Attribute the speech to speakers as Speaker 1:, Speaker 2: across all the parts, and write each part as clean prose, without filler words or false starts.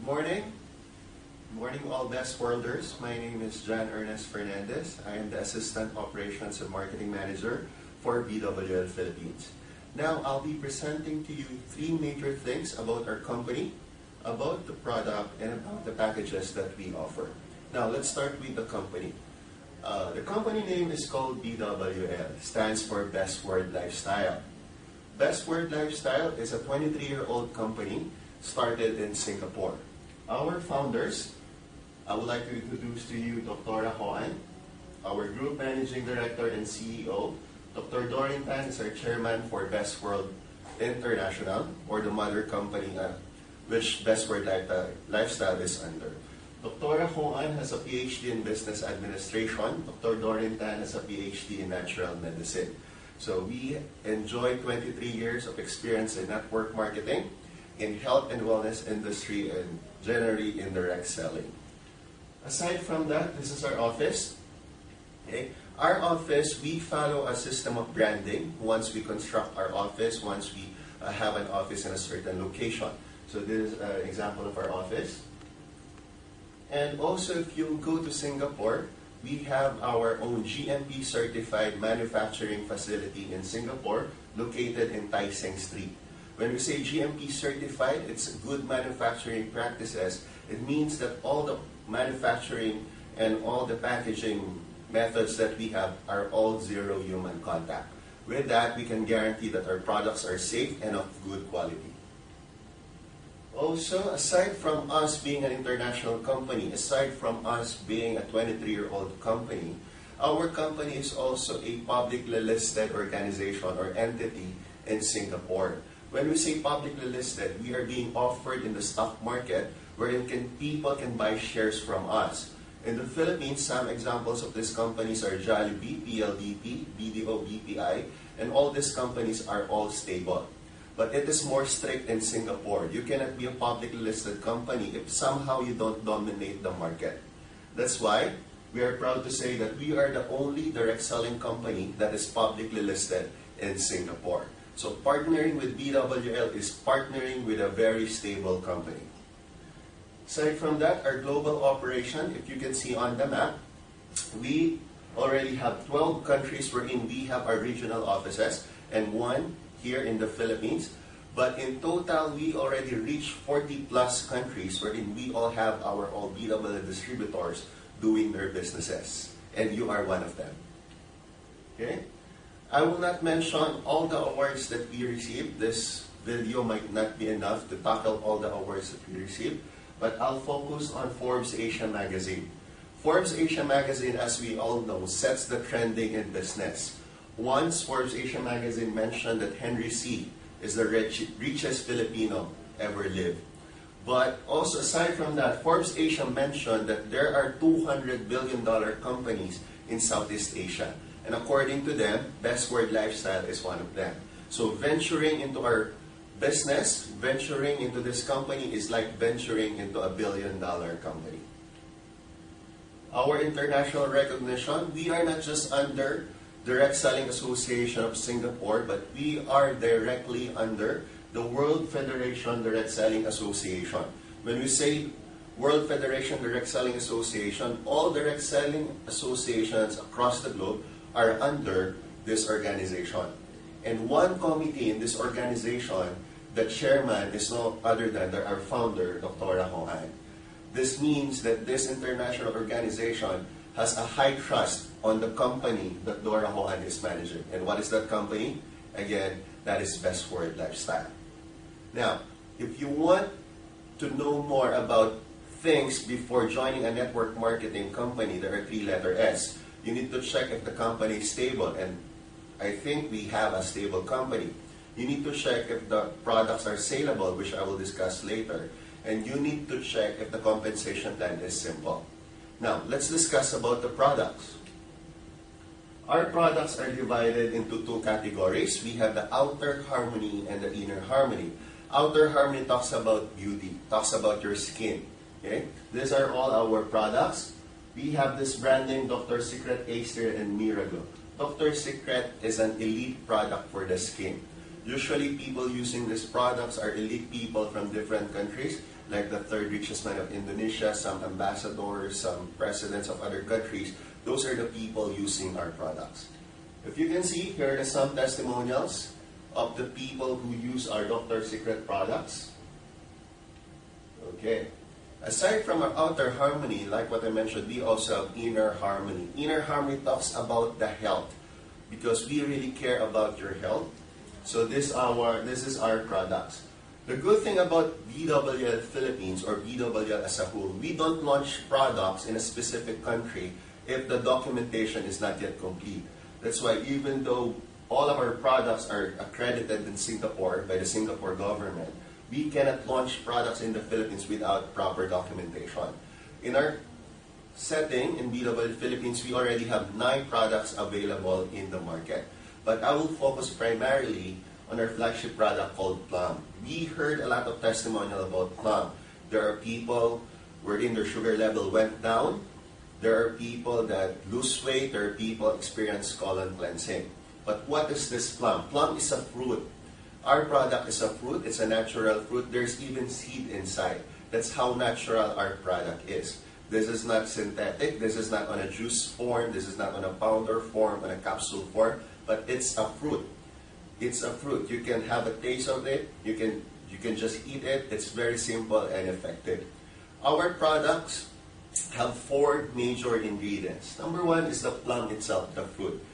Speaker 1: morning. Good morning, all best worlders. My name is John Ernest Fernandez. I am the Assistant Operations and Marketing Manager for BWL Philippines. Now, I'll be presenting to you three major things about our company, about the product, and about the packages that we offer. Now, let's start with the company. The company name is called BWL, stands for Best World Lifestyle. Best World Lifestyle is a 23-year-old company started in Singapore. Our founders, I would like to introduce to you Dr. Hoan, our Group Managing Director and CEO. Dr. Doreen Tan is our Chairman for Best World International, or the mother company which Best World Lifestyle is under. Dr. Hoan has a PhD in Business Administration. Dr. Doreen Tan has a PhD in Natural Medicine. So we enjoy 23 years of experience in network marketing, in health and wellness industry, and generally in direct selling. Aside from that, this is our office. Okay. Our office, we follow a system of branding once we construct our office, once we have an office in a certain location. So this is an example of our office. And also, if you go to Singapore, we have our own GMP certified manufacturing facility in Singapore, located in Tai Seng Street. When we say GMP certified, it's good manufacturing practices. It means that all the manufacturing and all the packaging methods that we have are all zero human contact. With that, we can guarantee that our products are safe and of good quality. Also, aside from us being an international company, aside from us being a 23-year-old company, our company is also a publicly listed organization or entity in Singapore. When we say publicly listed, we are being offered in the stock market wherein people can buy shares from us. In the Philippines, some examples of these companies are Jollibee, PLDT, BDO, BPI, and all these companies are all stable. But it is more strict in Singapore. You cannot be a publicly listed company if somehow you don't dominate the market. That's why we are proud to say that we are the only direct selling company that is publicly listed in Singapore. So partnering with BWL is partnering with a very stable company. Aside from that, our global operation, if you can see on the map, we already have 12 countries wherein we have our regional offices and one here in the Philippines. But in total, we already reached 40 plus countries wherein we all have our own BWL distributors doing their businesses. And you are one of them. Okay? I will not mention all the awards that we received. This video might not be enough to tackle all the awards that we received, but I'll focus on Forbes Asia Magazine. Forbes Asia Magazine, as we all know, sets the trending in business. Once Forbes Asia Magazine mentioned that Henry C. is the richest Filipino ever lived. But also, aside from that, Forbes Asia mentioned that there are $200 billion companies in Southeast Asia. And according to them, Best World Lifestyle is one of them. So venturing into our business, venturing into this company is like venturing into a billion-dollar company. Our international recognition, we are not just under Direct Selling Association of Singapore, but we are directly under the World Federation Direct Selling Association. When we say World Federation Direct Selling Association, all direct selling associations across the globe are under this organization. And one committee in this organization, the chairman is no other than our founder, Dr. Hoan. This means that this international organization has a high trust on the company that Dora Hoan is managing. And what is that company? Again, that is Best World Lifestyle. Now, if you want to know more about things before joining a network marketing company, there are 3-letter S. You need to check if the company is stable, and I think we have a stable company. You need to check if the products are saleable, which I will discuss later. And you need to check if the compensation plan is simple. Now, let's discuss about the products. Our products are divided into two categories. We have the outer harmony and the inner harmony. Outer harmony talks about beauty, talks about your skin. Okay? These are all our products. We have this brand name, Dr. Secret, Acer, and Miracle. Dr. Secret is an elite product for the skin. Usually people using these products are elite people from different countries, like the third richest man of Indonesia, some ambassadors, some presidents of other countries. Those are the people using our products. If you can see, here are some testimonials of the people who use our Dr. Secret products. Okay. Aside from our outer harmony, like what I mentioned, we also have inner harmony. Inner harmony talks about the health, because we really care about your health. So this is our products. The good thing about BWL Philippines, or BWL as a whole, we don't launch products in a specific country if the documentation is not yet complete. That's why even though all of our products are accredited in Singapore by the Singapore government, we cannot launch products in the Philippines without proper documentation. In our setting in BWL Philippines, we already have 9 products available in the market. But I will focus primarily on our flagship product called Plum. We heard a lot of testimonial about Plum. There are people wherein their sugar level went down. There are people that lose weight. There are people experience colon cleansing. But what is this Plum? Plum is a fruit. Our product is a fruit. It's a natural fruit. There's even seed inside. That's how natural our product is. This is not synthetic. This is not on a juice form. This is not on a powder form, on a capsule form. But it's a fruit. It's a fruit. You can have a taste of it. You can just eat it. It's very simple and effective. Our products have 4 major ingredients. Number 1 is the plum itself, the fruit.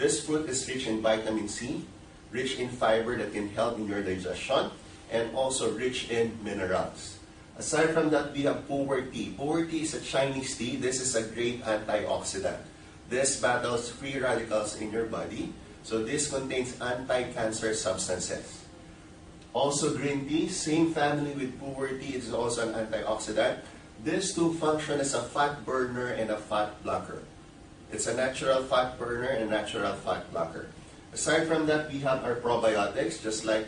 Speaker 1: This fruit is rich in vitamin C, rich in fiber that can help in your digestion, and also rich in minerals. Aside from that, we have pu'er tea. Pu'er tea is a Chinese tea. This is a great antioxidant. This battles free radicals in your body. So this contains anti-cancer substances. Also green tea, same family with pu'er tea, it is also an antioxidant. These two function as a fat burner and a fat blocker. It's a natural fat burner and a natural fat blocker. Aside from that, we have our probiotics, just like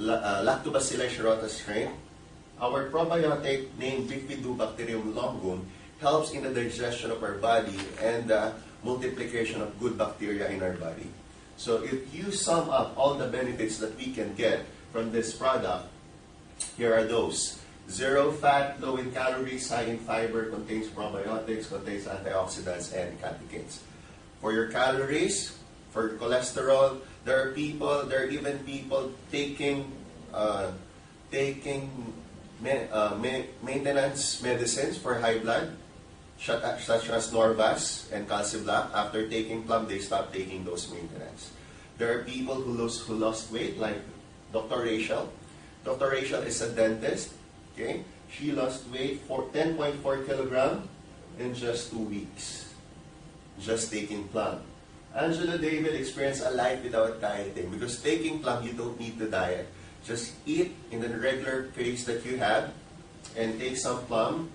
Speaker 1: Lactobacillus shirota strain. Our probiotic named Bifidobacterium longum helps in the digestion of our body and the multiplication of good bacteria in our body. So if you sum up all the benefits that we can get from this product, here are those. 0 fat, low in calories, high in fiber, contains probiotics, contains antioxidants, and catechins. For your calories, for cholesterol, there are even people taking maintenance medicines for high blood, such as Norvasc and Calciblac. After taking Plum, they stop taking those maintenance. There are people who lost weight, like Dr. Rachel. Dr. Rachel is a dentist. Okay, she lost weight for 10.4 kilograms in just 2 weeks, just taking Plum. Angela David experienced a life without dieting, because taking Plum, you don't need to diet. Just eat in the regular pace that you have and take some Plum.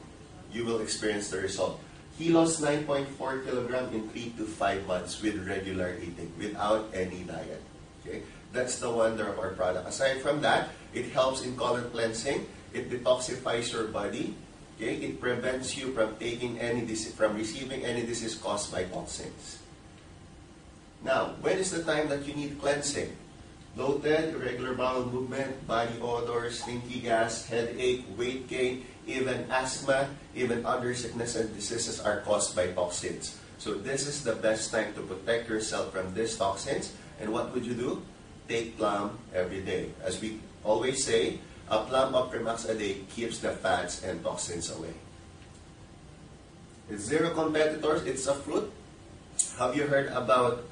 Speaker 1: You will experience the result. He lost 9.4 kilograms in 3 to 5 months with regular eating, without any diet. Okay? That's the wonder of our product. Aside from that, it helps in colon cleansing. It detoxifies your body. Okay? It prevents you from receiving any disease caused by toxins. Now, when is the time that you need cleansing? Bloated, irregular bowel movement, body odor, stinky gas, headache, weight gain, even asthma, even other sickness and diseases are caused by toxins. So this is the best time to protect yourself from these toxins. And what would you do? Take Plum every day. As we always say, a Plum of Premax a day keeps the fats and toxins away. It's 0 competitors. It's a fruit. Have you heard about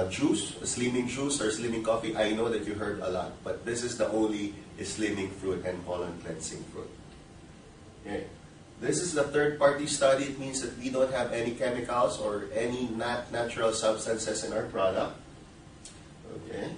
Speaker 1: juice, slimming juice or slimming coffee? I know that you heard a lot, but this is the only slimming fruit and colon cleansing fruit. Okay. This is the third-party study. It means that we don't have any chemicals or any natural substances in our product. Okay.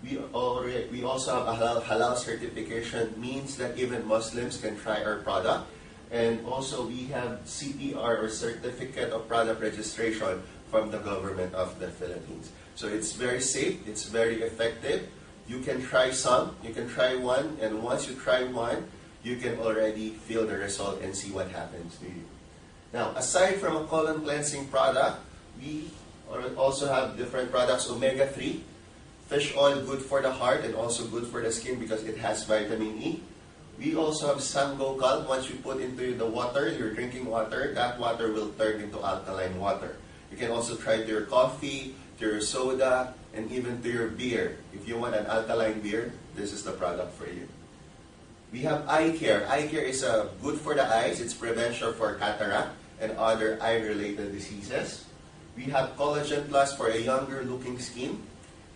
Speaker 1: We also have a halal certification, means that even Muslims can try our product. And also we have CPR, or Certificate of Product Registration, from the government of the Philippines. So it's very safe, it's very effective. You can try some, you can try one, and once you try one, you can already feel the result and see what happens to you. Now, aside from a colon cleansing product, we also have different products. Omega-3 fish oil, good for the heart and also good for the skin because it has vitamin E. We also have Sangocal. Once you put into the water, your drinking water, that water will turn into alkaline water. You can also try to your coffee, to your soda, and even to your beer. If you want an alkaline beer, this is the product for you. We have eye care. Eye care is good for the eyes. It's prevention for cataract and other eye-related diseases. We have Collagen Plus for a younger looking skin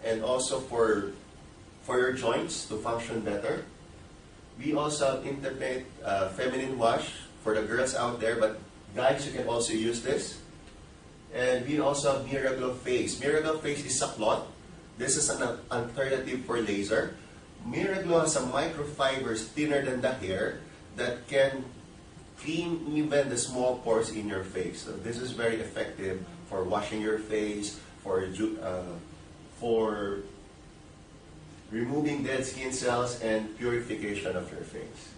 Speaker 1: and also for your joints to function better. We also have Intimate Feminine Wash for the girls out there, but guys, you can also use this. And we also have Miraglow Face. Miraglow Face is a cloth. This is an alternative for laser. Miraglow has some microfibers thinner than the hair that can clean even the small pores in your face. So this is very effective for washing your face, for removing dead skin cells and purification of your face.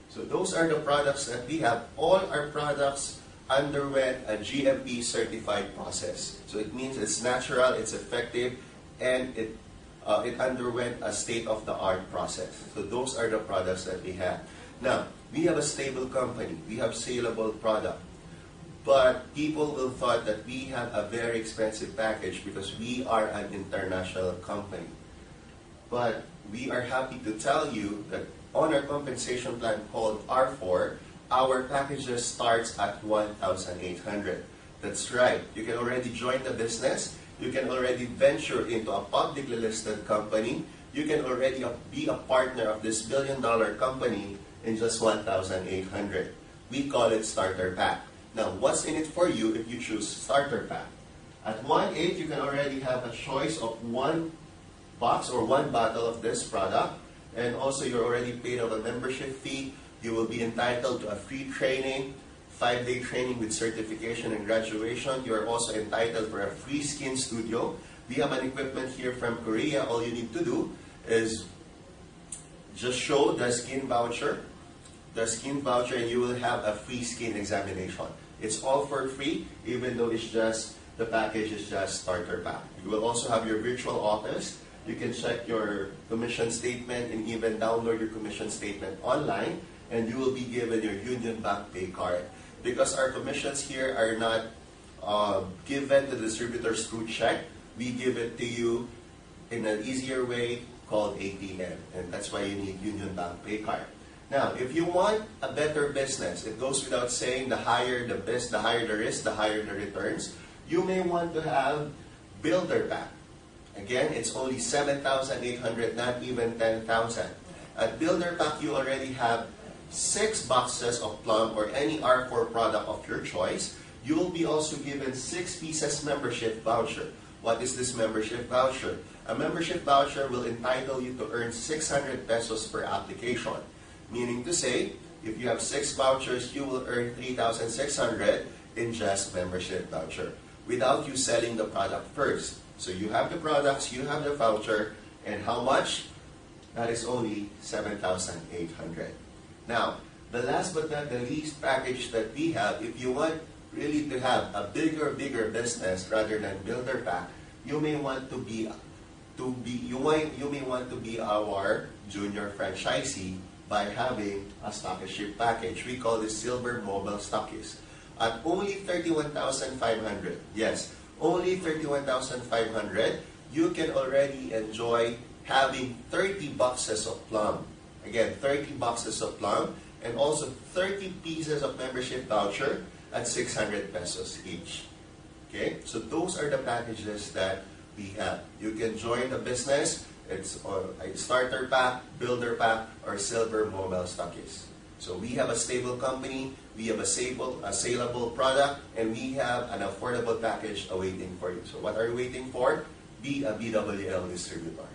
Speaker 1: So those are the products that we have. All our products underwent a GMP certified process. So it means it's natural, it's effective, and it underwent a state-of-the-art process. So those are the products that we have. Now, we have a stable company. We have saleable product. But people will thought that we have a very expensive package because we are an international company. But we are happy to tell you that on our compensation plan called R4, our packages starts at 1,800. That's right. You can already join the business. You can already venture into a publicly listed company. You can already be a partner of this billion-dollar company in just 1,800. We call it Starter Pack. Now, what's in it for you if you choose Starter Pack? At 1.8, you can already have a choice of one box or one bottle of this product. And also, you're already paid of a membership fee. You will be entitled to a free training, 5-day training with certification and graduation. You are also entitled for a free skin studio. We have an equipment here from Korea. All you need to do is just show the skin voucher, and you will have a free skin examination. It's all for free, even though the package is just Starter Pack. You will also have your virtual office. You can check your commission statement and even download your commission statement online, and you will be given your Union Bank Pay card. Because our commissions here are not given to distributors through check, we give it to you in an easier way called ATM, and that's why you need Union Bank Pay card. Now, if you want a better business, it goes without saying, the higher the risk, the higher the returns. You may want to have Builder Pack. Again, it's only 7,800, not even 10,000. At Builder Pack, you already have 6 boxes of Plum or any R4 product of your choice. You will be also given 6 pieces membership voucher. What is this membership voucher? A membership voucher will entitle you to earn 600 pesos per application. Meaning to say, if you have 6 vouchers, you will earn 3,600 in just membership voucher without you selling the product first. So you have the products, you have the voucher, and how much? That is only 7,800. Now, the last but not the least package that we have, if you want really to have a bigger business rather than Builder Pack, you may want to be our junior franchisee by having a Stockist package. We call this Silver Mobile Stockist. At only 31,500, yes, only 31,500, you can already enjoy having 30 boxes of Plum. Again, 30 boxes of Plum, and also 30 pieces of membership voucher at 600 pesos each. Okay, so those are the packages that we have. You can join the business. It's a Starter Pack, Builder Pack, or Silver Mobile Stockist. So we have a stable company, we have a saleable product, and we have an affordable package awaiting for you. So what are you waiting for? Be a BWL distributor.